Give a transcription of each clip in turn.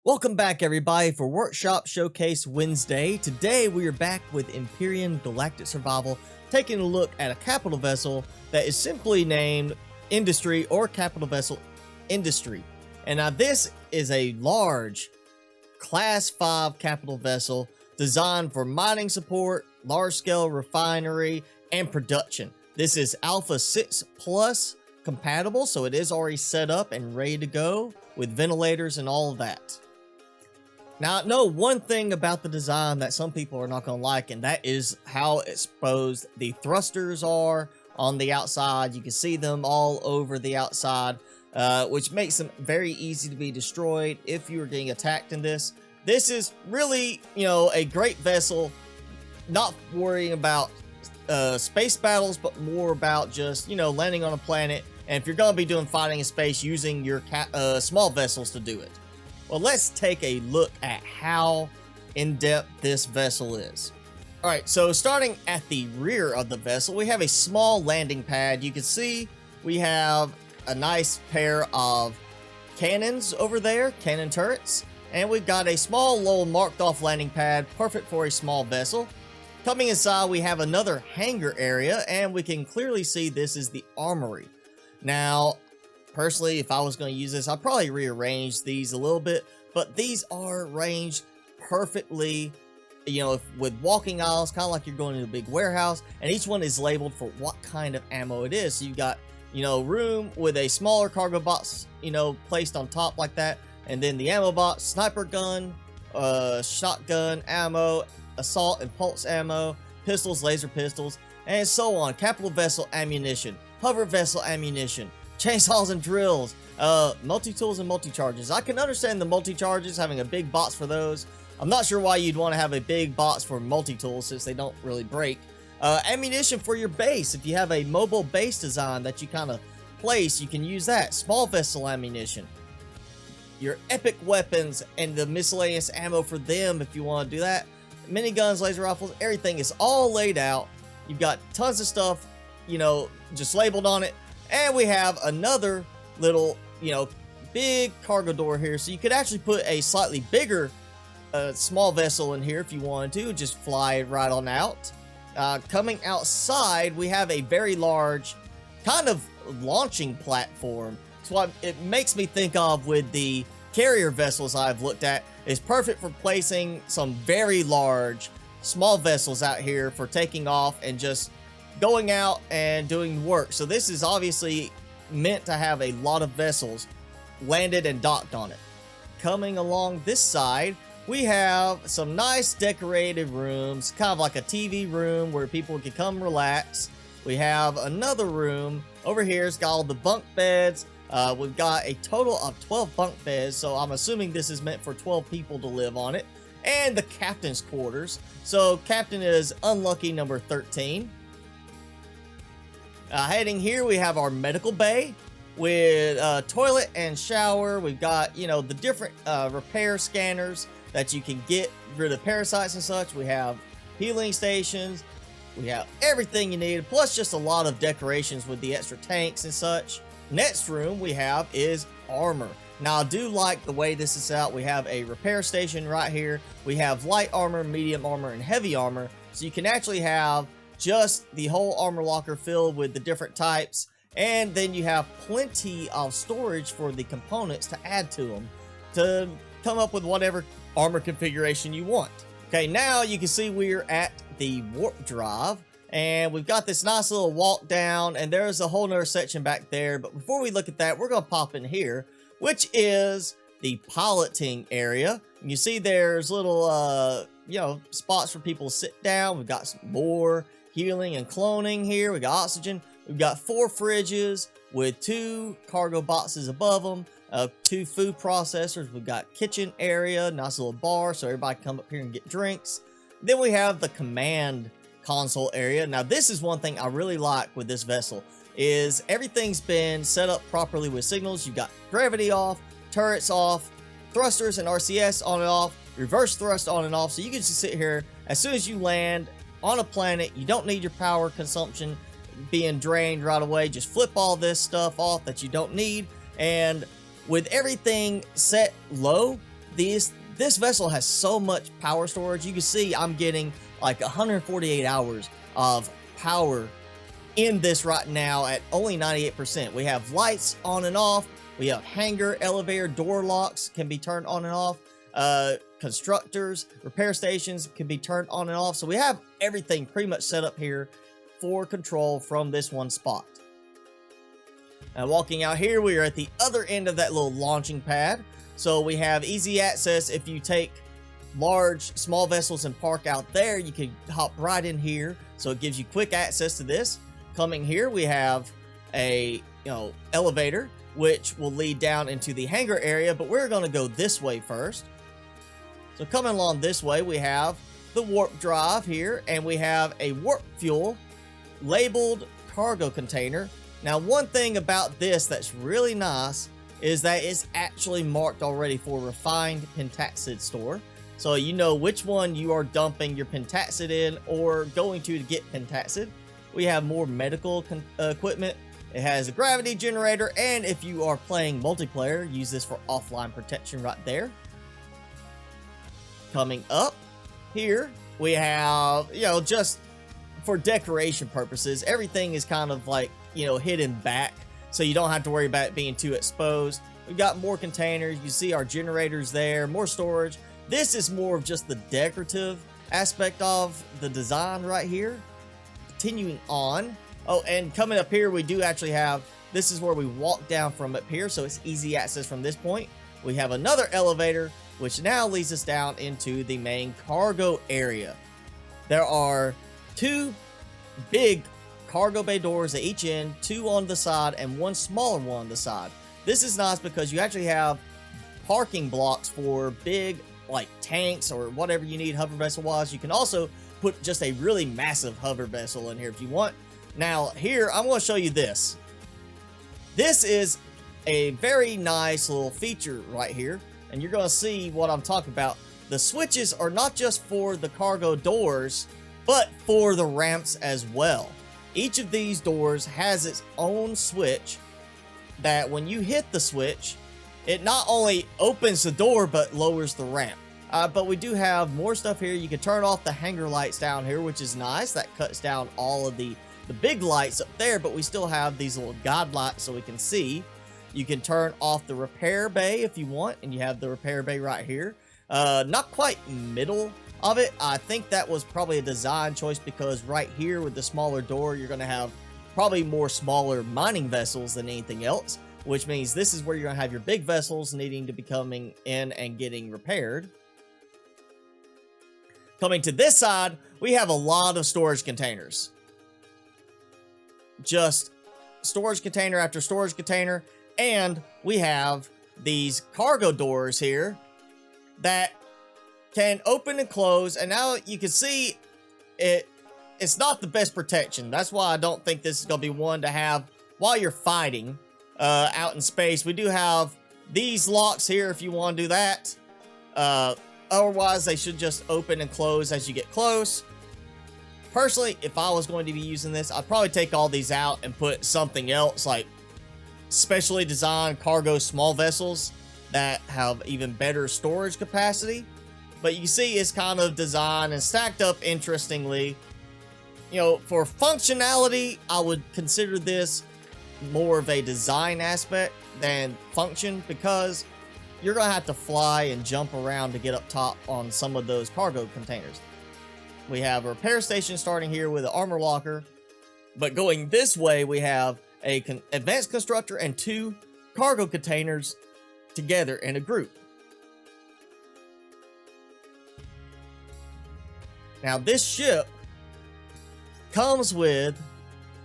Welcome back, everybody, for Workshop Showcase Wednesday. Today we are back with Empyrion Galactic Survival, taking a look at a capital vessel that is simply named Industry or Capital Vessel Industry. And now this is a large Class 5 capital vessel designed for mining support, large-scale refinery, and production. This is Alpha 6 Plus compatible, so it is already set up and ready to go with ventilators and all of that. Now, I know one thing about the design that some people are not going to like, and that is how exposed the thrusters are on the outside. You can see them all over the outside, which makes them very easy to be destroyed if you are getting attacked in this. This is really, a great vessel, not worrying about space battles, but more about just, landing on a planet. And if you're going to be doing fighting in space, using your small vessels to do it. Well, let's take a look at how in-depth this vessel is. Alright, so starting at the rear of the vessel, we have a small landing pad. You can see we have a nice pair of cannons over there, cannon turrets. And we've got a small little marked off landing pad, perfect for a small vessel. Coming inside, we have another hangar area, and we can clearly see this is the Armory. Now, personally, if I was going to use this, I'd probably rearrange these a little bit, but these are arranged perfectly, with walking aisles, kind of like you're going to a big warehouse, and each one is labeled for what kind of ammo it is. So you've got, room with a smaller cargo box, placed on top like that, and then the ammo box, sniper gun, shotgun ammo, assault and pulse ammo, pistols, laser pistols, and so on. Capital vessel ammunition, hover vessel ammunition, chainsaws and drills, multi-tools and multi-charges. I can understand the multi-charges, having a big box for those. I'm not sure why you'd want to have a big box for multi-tools since they don't really break. Ammunition for your base. If you have a mobile base design that you kind of place, you can use that. Small vessel ammunition. Your epic weapons and the miscellaneous ammo for them if you want to do that. Miniguns, laser rifles, everything is all laid out. You've got tons of stuff, just labeled on it. And we have another little, big cargo door here. So you could actually put a slightly bigger small vessel in here if you wanted to. Just fly it right on out. Coming outside, we have a very large kind of launching platform. It's what it makes me think of with the carrier vessels I've looked at. It's perfect for placing some very large small vessels out here for taking off and just going out and doing work. So this is obviously meant to have a lot of vessels landed and docked on it. Coming along this side, we have some nice decorated rooms, kind of like a TV room where people can come relax. We have another room over here. It's got all the bunk beds. We've got a total of 12 bunk beds, so I'm assuming this is meant for 12 people to live on it. And the captain's quarters. So captain is unlucky number 13. Heading here, we have our medical bay with toilet and shower. We've got, the different repair scanners that you can get rid of parasites and such. We have healing stations. We have everything you need, plus just a lot of decorations with the extra tanks and such. Next room we have is armor. Now, I do like the way this is set out. We have a repair station right here. We have light armor, medium armor, and heavy armor. So you can actually have just the whole armor locker filled with the different types, and then you have plenty of storage for the components to add to them to come up with whatever armor configuration you want. Okay, now you can see we're at the warp drive, and we've got this nice little walk down, and there's a whole nother section back there. But before we look at that, we're going to pop in here, which is the piloting area. You see there's little spots for people to sit down. We've got some more healing and cloning here. We got oxygen. We've got 4 fridges with 2 cargo boxes above them, 2 food processors. We've got kitchen area, nice little bar so everybody can come up here and get drinks. Then we have the command console area. Now this is one thing I really like with this vessel, is everything's been set up properly with signals. You've got gravity off, turrets off, thrusters and RCS on and off, reverse thrust on and off. So you can just sit here as soon as you land on a planet. You don't need your power consumption being drained right away. Just flip all this stuff off that you don't need, and with everything set low, this vessel has so much power storage. You can see I'm getting like 148 hours of power in this right now at only 98%. We have lights on and off. We have hangar, elevator, door locks can be turned on and off. Constructors, repair stations can be turned on and off. So we have everything pretty much set up here for control from this one spot. Now walking out here, we are at the other end of that little launching pad. So we have easy access. If you take small vessels and park out there, you can hop right in here. So it gives you quick access to this. Coming here, we have a elevator, which will lead down into the hangar area, but we're going to go this way first. So coming along this way, we have the warp drive here, and we have a warp fuel labeled cargo container. Now, one thing about this that's really nice is that it's actually marked already for refined pentaxid store. So you know which one you are dumping your pentaxid in or going to get pentaxid. We have more medical equipment. It has a gravity generator, and if you are playing multiplayer, use this for offline protection right there. Coming up here, we have, just for decoration purposes, everything is kind of like, hidden back, so you don't have to worry about it being too exposed. We've got more containers. You see our generators there, more storage. This is more of just the decorative aspect of the design right here. Continuing on. Oh, and coming up here, we do actually have, this is where we walk down from up here, so it's easy access from this point. We have another elevator, which now leads us down into the main cargo area. There are two big cargo bay doors at each end, two on the side and one smaller one on the side. This is nice because you actually have parking blocks for big like tanks or whatever you need hover vessel wise. You can also put just a really massive hover vessel in here if you want. Now here, I'm going to show you this. This is a very nice little feature right here, and you're going to see what I'm talking about. The switches are not just for the cargo doors, but for the ramps as well. Each of these doors has its own switch that when you hit the switch, it not only opens the door, but lowers the ramp. But we do have more stuff here. You can turn off the hangar lights down here, which is nice. That cuts down all of the big lights up there, but we still have these little guide lights so we can see. You can turn off the repair bay if you want, and you have the repair bay right here. Not quite middle of it. I think that was probably a design choice because right here with the smaller door, you're going to have probably more smaller mining vessels than anything else, which means this is where you're going to have your big vessels needing to be coming in and getting repaired. Coming to this side, we have a lot of storage containers. Just storage container after storage container, and we have these cargo doors here that can open and close, and now you can see it's not the best protection. That's why I don't think this is going to be one to have while you're fighting out in space. We do have these locks here if you want to do that. Otherwise, they should just open and close as you get close. Personally, if I was going to be using this, I'd probably take all these out and put something else like specially designed cargo small vessels that have even better storage capacity. But you see it's kind of designed and stacked up interestingly. For functionality, I would consider this more of a design aspect than function, because you're going to have to fly and jump around to get up top on some of those cargo containers. We have a repair station starting here with an armor locker. But going this way, we have an advanced constructor and two cargo containers together in a group. Now this ship comes with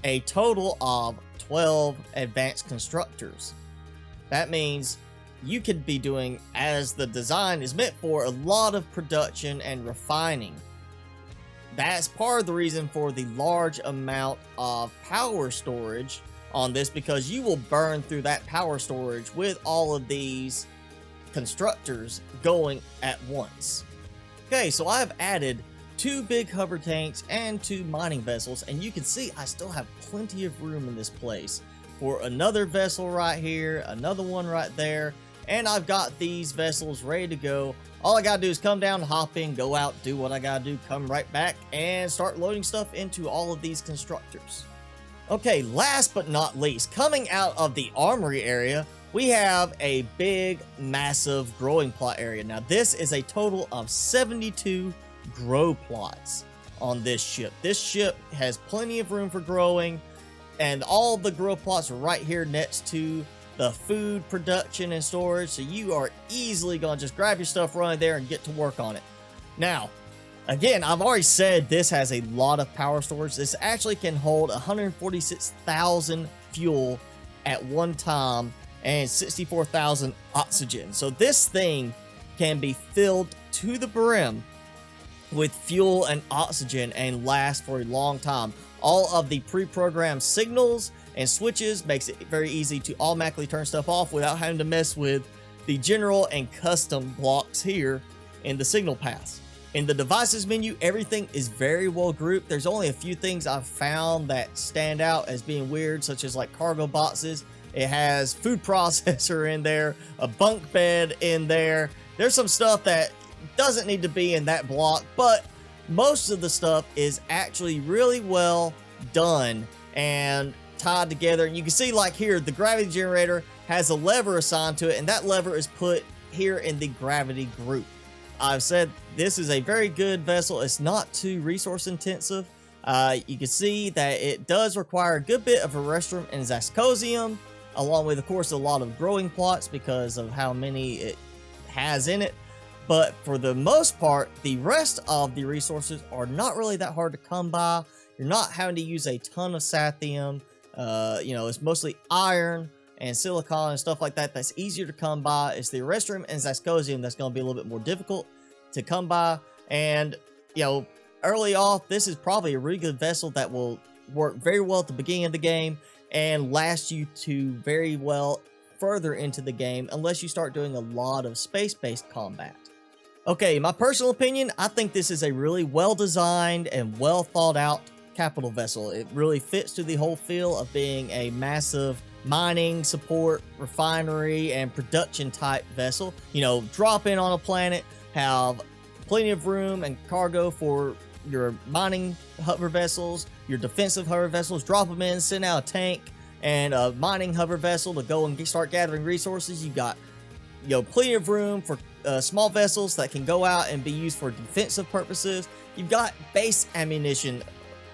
a total of 12 advanced constructors. That means you could be doing, as the design is meant for, a lot of production and refining. That's part of the reason for the large amount of power storage on this, because you will burn through that power storage with all of these constructors going at once. Okay, so I've added 2 big hover tanks and 2 mining vessels, and you can see I still have plenty of room in this place for another vessel right here, another one right there, and I've got these vessels ready to go. All I gotta do is come down, hop in, go out, do what I gotta do, come right back, and start loading stuff into all of these constructors. Okay, last but not least, coming out of the Armory area, we have a big, massive growing plot area. Now, this is a total of 72 grow plots on this ship. This ship has plenty of room for growing, and all the grow plots are right here next to the food production and storage, so you are easily gonna just grab your stuff, run there, and get to work on it. Now, again, I've already said this has a lot of power storage. This actually can hold 146,000 fuel at one time and 64,000 oxygen. So this thing can be filled to the brim with fuel and oxygen and last for a long time. All of the pre-programmed signals and switches makes it very easy to automatically turn stuff off without having to mess with the general and custom blocks here in the signal paths. In the devices menu, everything is very well grouped. There's only a few things I've found that stand out as being weird, such as like cargo boxes. It has food processor in there, a bunk bed in there. There's some stuff that doesn't need to be in that block, but most of the stuff is actually really well done and tied together. And you can see, like here, the gravity generator has a lever assigned to it, and that lever is put here in the gravity group. I've said this is a very good vessel. It's not too resource intensive. You can see that it does require a good bit of a restroom and zascosium, along with, of course, a lot of growing plots because of how many it has in it. But for the most part, the rest of the resources are not really that hard to come by. You're not having to use a ton of sathium. You know, it's mostly iron and silicon and stuff like that that's easier to come by. It's the restroom and zascosium that's going to be a little bit more difficult to come by. And, you know, early off, this is probably a really good vessel that will work very well at the beginning of the game and last you to very well further into the game, unless you start doing a lot of space-based combat. Okay, my personal opinion, I think this is a really well-designed and well-thought-out capital vessel. It really fits to the whole feel of being a massive mining, support, refinery, and production type vessel. You know, drop in on a planet, have plenty of room and cargo for your mining hover vessels, your defensive hover vessels, drop them in, send out a tank and a mining hover vessel to go and start gathering resources. You got, you know, plenty of room for small vessels that can go out and be used for defensive purposes. You've got base ammunition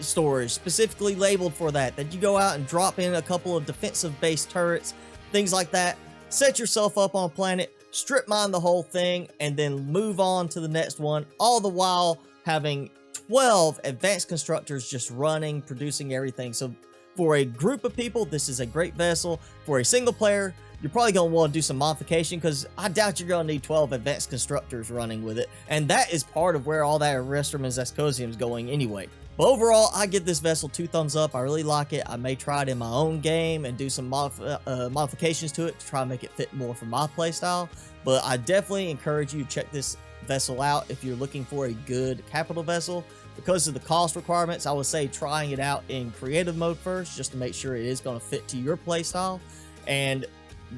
storage specifically labeled for that you go out and drop in a couple of defensive base turrets, things like that. Set yourself up on a planet, strip mine the whole thing, and then move on to the next one, all the while having 12 advanced constructors just running, producing everything. So for a group of people, this is a great vessel. For a single player, you're probably going to want to do some modification, because I doubt you're going to need 12 advanced constructors running with it. And that is part of where all that restroom and zascosium is going anyway. But overall, I give this vessel 2 thumbs up. I really like it. I may try it in my own game and do some modifications to it to try to make it fit more for my playstyle. But I definitely encourage you to check this vessel out if you're looking for a good capital vessel. Because of the cost requirements, I would say trying it out in creative mode first, just to make sure it is going to fit to your playstyle. And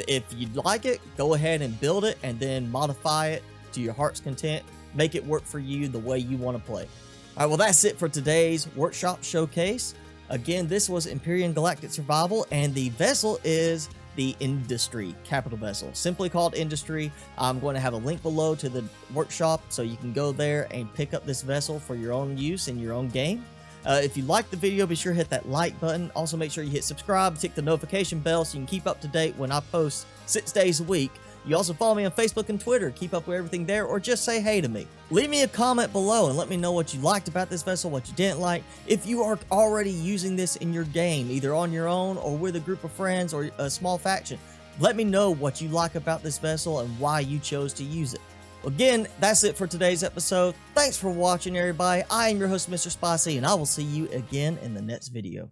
if you like it, go ahead and build it and then modify it to your heart's content. Make it work for you the way you want to play. All right, well, that's it for today's workshop showcase. Again, this was Empyrion Galactic Survival, and the vessel is the Industry capital vessel, simply called Industry. I'm going to have a link below to the workshop so you can go there and pick up this vessel for your own use in your own game. If you liked the video, be sure to hit that like button. Also, make sure you hit subscribe, tick the notification bell so you can keep up to date when I post 6 days a week. You also follow me on Facebook and Twitter, keep up with everything there, or just say hey to me. Leave me a comment below and let me know what you liked about this vessel, what you didn't like. If you are already using this in your game, either on your own or with a group of friends or a small faction, let me know what you like about this vessel and why you chose to use it. Again, that's it for today's episode. Thanks for watching, everybody. I am your host, Mr. Spicy, and I will see you again in the next video.